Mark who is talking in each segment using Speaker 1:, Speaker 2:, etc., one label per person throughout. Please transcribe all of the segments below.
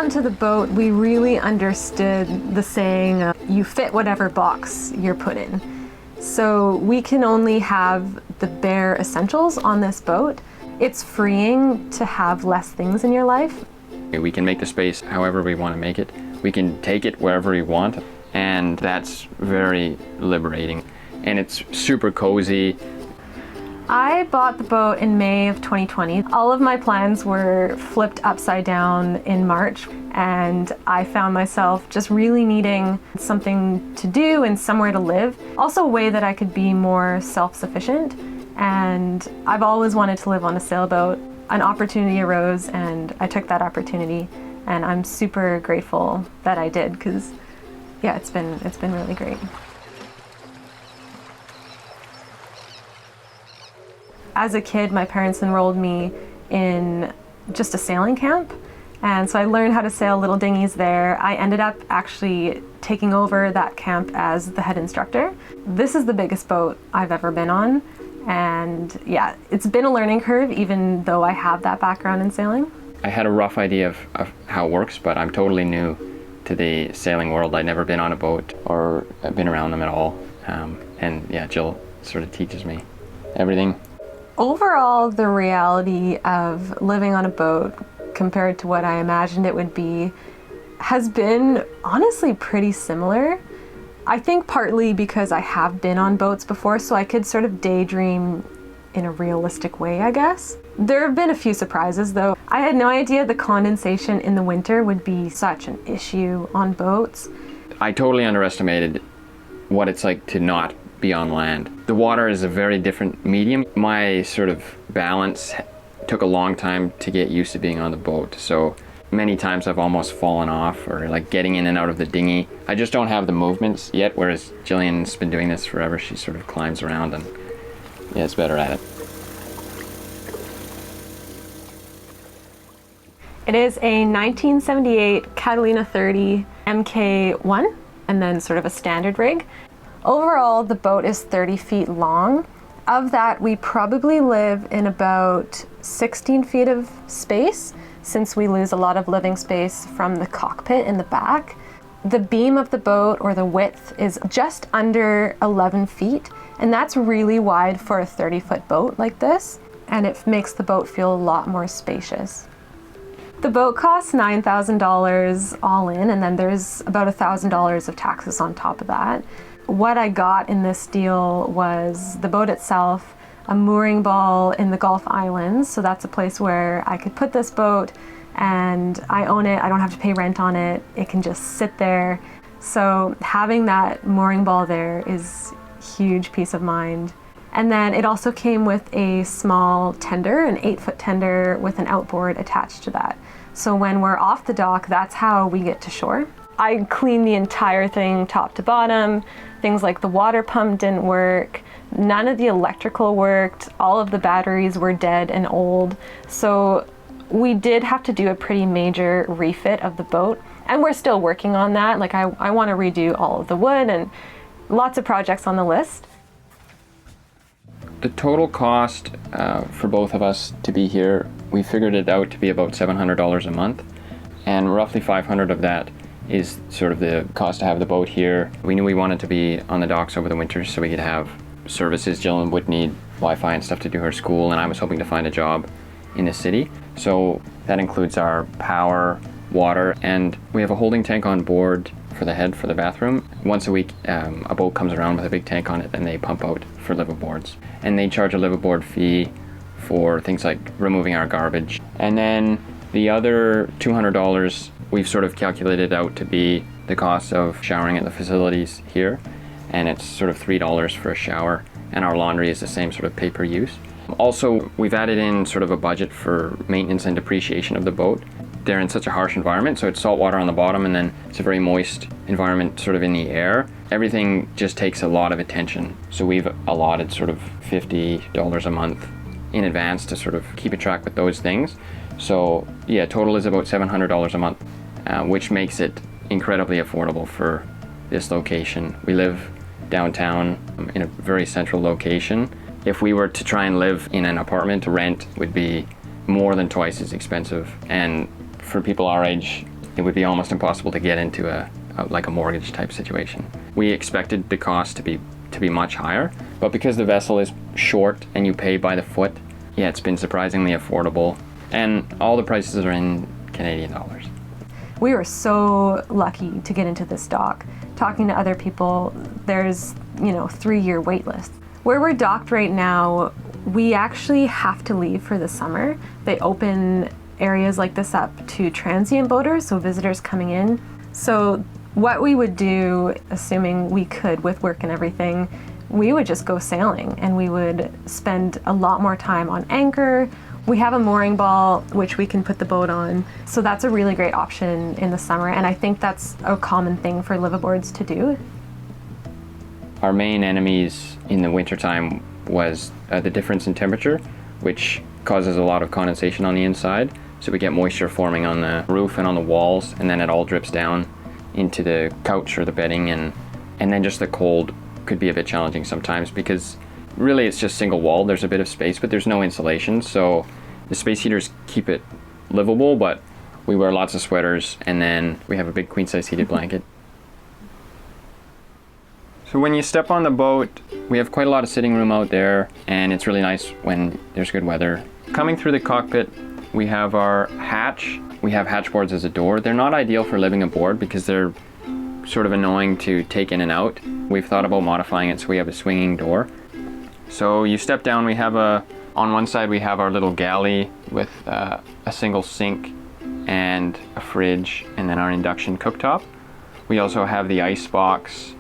Speaker 1: onto the boat, we really understood the saying, you fit whatever box you're put in. So we can only have the bare essentials on this boat. It's freeing to have less things in your life.
Speaker 2: We can make the space however we want to make it. We can take it wherever we want, and that's very liberating. And it's super cozy.
Speaker 1: I bought the boat in May of 2020. All of my plans were flipped upside down in March, and I found myself just really needing something to do and somewhere to live. Also a way that I could be more self-sufficient, and I've always wanted to live on a sailboat. An opportunity arose and I took that opportunity, and I'm super grateful that I did, because yeah, it's been really great. As a kid, my parents enrolled me in just a sailing camp, and so I learned how to sail little dinghies there. I ended up actually taking over that camp as the head instructor. This is the biggest boat I've ever been on, and yeah, it's been a learning curve even though I have that background in sailing.
Speaker 2: I had a rough idea of how it works, but I'm totally new to the sailing world. I'd never been on a boat or been around them at all, and yeah, Jill sort of teaches me everything.
Speaker 1: Overall, the reality of living on a boat compared to what I imagined it would be has been honestly pretty similar. I think partly because I have been on boats before, so I could sort of daydream in a realistic way, I guess. There have been a few surprises though. I had no idea the condensation in the winter would be such an issue on boats.
Speaker 2: I totally underestimated what it's like to not be on land. The water is a very different medium. My sort of balance took a long time to get used to being on the boat. So many times I've almost fallen off, or like getting in and out of the dinghy. I just don't have the movements yet, whereas Gillian's been doing this forever. She sort of climbs around and yeah, is better at it.
Speaker 1: It is a 1978 Catalina 30 MK1, and then sort of a standard rig. Overall, the boat is 30 feet long. Of that, we probably live in about 16 feet of space, since we lose a lot of living space from the cockpit in the back. The beam of the boat, or the width, is just under 11 feet, and that's really wide for a 30-foot boat like this, and it makes the boat feel a lot more spacious. The boat costs $9,000 all in, and then there's about $1,000 of taxes on top of that. What I got in this deal was the boat itself, a mooring ball in the Gulf Islands, so that's a place where I could put this boat and I own it, I don't have to pay rent on it, it can just sit there. So having that mooring ball there is a huge peace of mind. And then it also came with a small tender, an 8-foot tender with an outboard attached to that. So when we're off the dock, that's how we get to shore. I cleaned the entire thing top to bottom. Things like the water pump didn't work. None of the electrical worked. All of the batteries were dead and old. So we did have to do a pretty major refit of the boat. And we're still working on that. Like I want to redo all of the wood, and lots of projects on the list.
Speaker 2: The total cost for both of us to be here, we figured it out to be about $700 a month. And roughly $500 of that is sort of the cost to have the boat here. We knew we wanted to be on the docks over the winter so we could have services. Gillian would need Wi-Fi and stuff to do her school, and I was hoping to find a job in the city. So that includes our power, water, and we have a holding tank on board for the head for the bathroom. Once a week, a boat comes around with a big tank on it and they pump out for liveaboards. And they charge a liveaboard fee for things like removing our garbage. And then the other $200 we've sort of calculated out to be the cost of showering at the facilities here, and it's sort of $3 for a shower, and our laundry is the same sort of pay-per-use. Also, we've added in sort of a budget for maintenance and depreciation of the boat. They're in such a harsh environment, so it's salt water on the bottom, and then it's a very moist environment sort of in the air. Everything just takes a lot of attention, so we've allotted sort of $50 a month in advance to sort of keep a track with those things. So yeah, total is about $700 a month, which makes it incredibly affordable for this location. We live downtown in a very central location. If we were to try and live in an apartment, rent would be more than twice as expensive. And for people our age, it would be almost impossible to get into like a mortgage type situation. We expected the cost to be much higher, but because the vessel is short and you pay by the foot, yeah, it's been surprisingly affordable, and all the prices are in Canadian dollars.
Speaker 1: We were so lucky to get into this dock. Talking to other people, there's, 3-year wait lists. Where we're docked right now, we actually have to leave for the summer. They open areas like this up to transient boaters, so visitors coming in. So what we would do, assuming we could with work and everything, we would just go sailing, and we would spend a lot more time on anchor. We have a mooring ball which we can put the boat on, so that's a really great option in the summer, and I think that's a common thing for liveaboards to do.
Speaker 2: Our main enemies in the wintertime was the difference in temperature, which causes a lot of condensation on the inside, so we get moisture forming on the roof and on the walls, and then it all drips down into the couch or the bedding, and then just the cold could be a bit challenging sometimes, because really it's just single wall. There's a bit of space, but there's no insulation, so the space heaters keep it livable, but we wear lots of sweaters, and then we have a big queen size heated blanket. So when you step on the boat, we have quite a lot of sitting room out there, and it's really nice when there's good weather. Coming through the cockpit, we have our hatch. We have hatch boards as a door. They're not ideal for living aboard because they're sort of annoying to take in and out. We've thought about modifying it so we have a swinging door. So you step down, on one side we have our little galley with a single sink and a fridge, and then our induction cooktop. We also have the ice box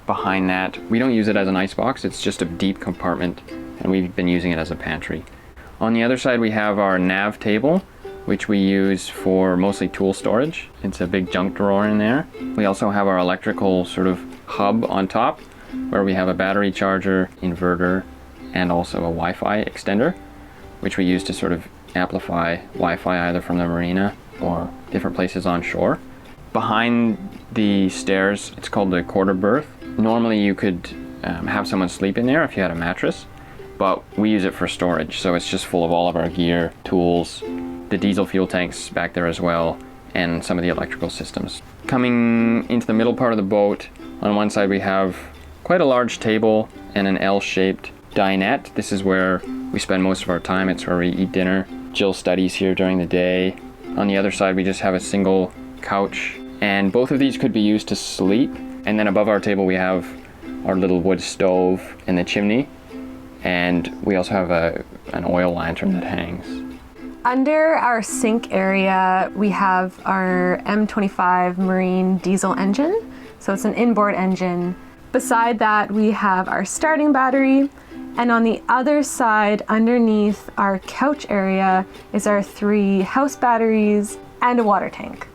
Speaker 2: behind that. We don't use it as an ice box, it's just a deep compartment, and we've been using it as a pantry. On the other side we have our nav table, which we use for mostly tool storage. It's a big junk drawer in there. We also have our electrical sort of hub on top, where we have a battery charger, inverter, and also a Wi-Fi extender, which we use to sort of amplify Wi-Fi either from the marina or different places on shore. Behind the stairs, it's called the quarter berth. Normally you could have someone sleep in there if you had a mattress, but we use it for storage, so it's just full of all of our gear, tools, the diesel fuel tanks back there as well, and some of the electrical systems. Coming into the middle part of the boat, on one side we have quite a large table and an L-shaped dinette. This is where we spend most of our time. It's where we eat dinner. Jill studies here during the day. On the other side we just have a single couch, and both of these could be used to sleep. And then above our table we have our little wood stove and the chimney, and we also have an oil lantern that hangs.
Speaker 1: Under our sink area, we have our M25 marine diesel engine. So it's an inboard engine. Beside that, we have our starting battery. And on the other side, underneath our couch area, is our 3 house batteries and a water tank.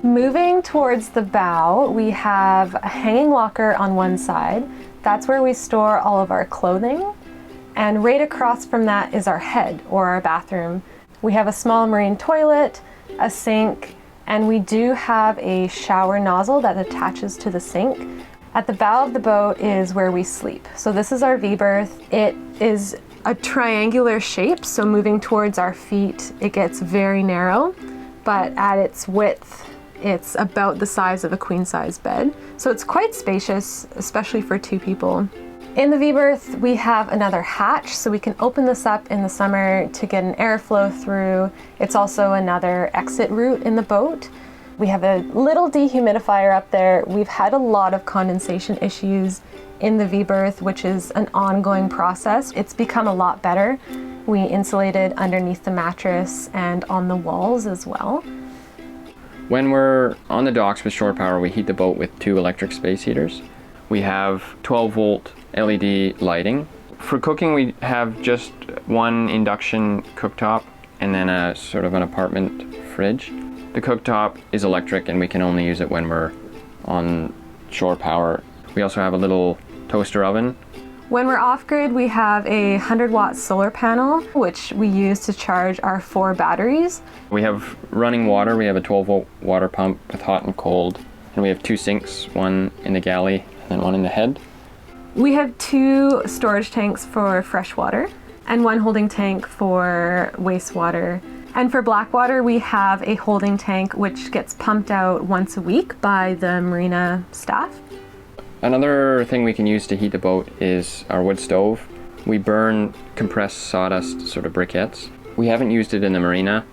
Speaker 1: Moving towards the bow, we have a hanging locker on one side. That's where we store all of our clothing. And right across from that is our head, or our bathroom. We have a small marine toilet, a sink, and we do have a shower nozzle that attaches to the sink. At the bow of the boat is where we sleep. So this is our V-berth. It is a triangular shape, so moving towards our feet, it gets very narrow, but at its width, it's about the size of a queen-size bed. So it's quite spacious, especially for 2 people. In the V-berth, we have another hatch, so we can open this up in the summer to get an airflow through. It's also another exit route in the boat. We have a little dehumidifier up there. We've had a lot of condensation issues in the V-berth, which is an ongoing process. It's become a lot better. We insulated underneath the mattress and on the walls as well.
Speaker 2: When we're on the docks with shore power, we heat the boat with 2 electric space heaters. We have 12-volt LED lighting. For cooking, we have just 1 induction cooktop and then a sort of an apartment fridge. The cooktop is electric, and we can only use it when we're on shore power. We also have a little toaster oven.
Speaker 1: When we're off-grid, we have a 100-watt solar panel, which we use to charge our 4 batteries.
Speaker 2: We have running water. We have a 12-volt water pump with hot and cold. And we have 2 sinks, one in the galley and then one in the head.
Speaker 1: We have 2 storage tanks for fresh water and 1 holding tank for wastewater. And for Blackwater, we have a holding tank which gets pumped out once a week by the marina staff.
Speaker 2: Another thing we can use to heat the boat is our wood stove. We burn compressed sawdust sort of briquettes. We haven't used it in the marina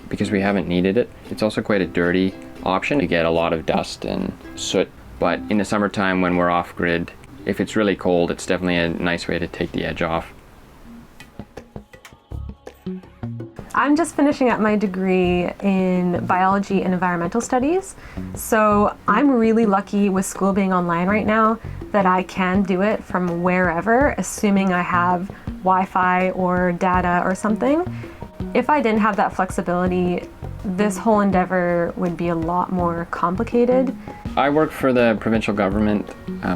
Speaker 2: because we haven't needed it. It's also quite a dirty option. You get a lot of dust and soot, but in the summertime when we're off grid, if it's really cold, it's definitely a nice way to take the edge off.
Speaker 1: I'm just finishing up my degree in biology and environmental studies, so I'm really lucky with school being online right now that I can do it from wherever, assuming I have Wi-Fi or data or something. If I didn't have that flexibility, this whole endeavor would be a lot more complicated.
Speaker 2: I work for the provincial government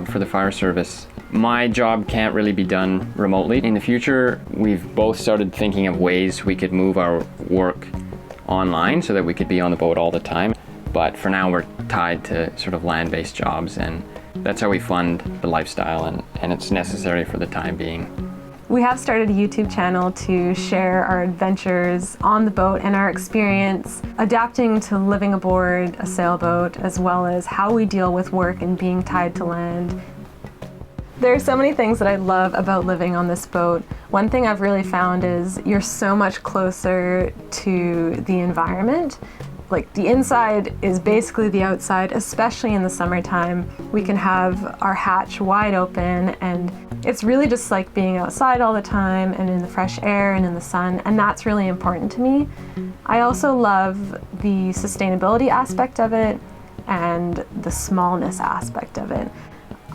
Speaker 2: for the fire service. My job can't really be done remotely. In the future, we've both started thinking of ways we could move our work online so that we could be on the boat all the time. But for now, we're tied to sort of land-based jobs, and that's how we fund the lifestyle, and it's necessary for the time being.
Speaker 1: We have started a YouTube channel to share our adventures on the boat and our experience adapting to living aboard a sailboat, as well as how we deal with work and being tied to land. There are so many things that I love about living on this boat. One thing I've really found is you're so much closer to the environment. Like, the inside is basically the outside, especially in the summertime. We can have our hatch wide open, and it's really just like being outside all the time and in the fresh air and in the sun, and that's really important to me. I also love the sustainability aspect of it and the smallness aspect of it.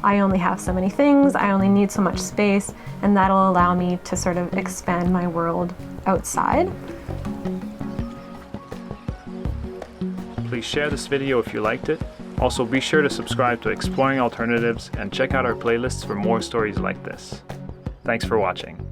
Speaker 1: I only have so many things, I only need so much space, and that'll allow me to sort of expand my world outside.
Speaker 3: Please share this video if you liked it. Also, be sure to subscribe to Exploring Alternatives and check out our playlists for more stories like this. Thanks for watching.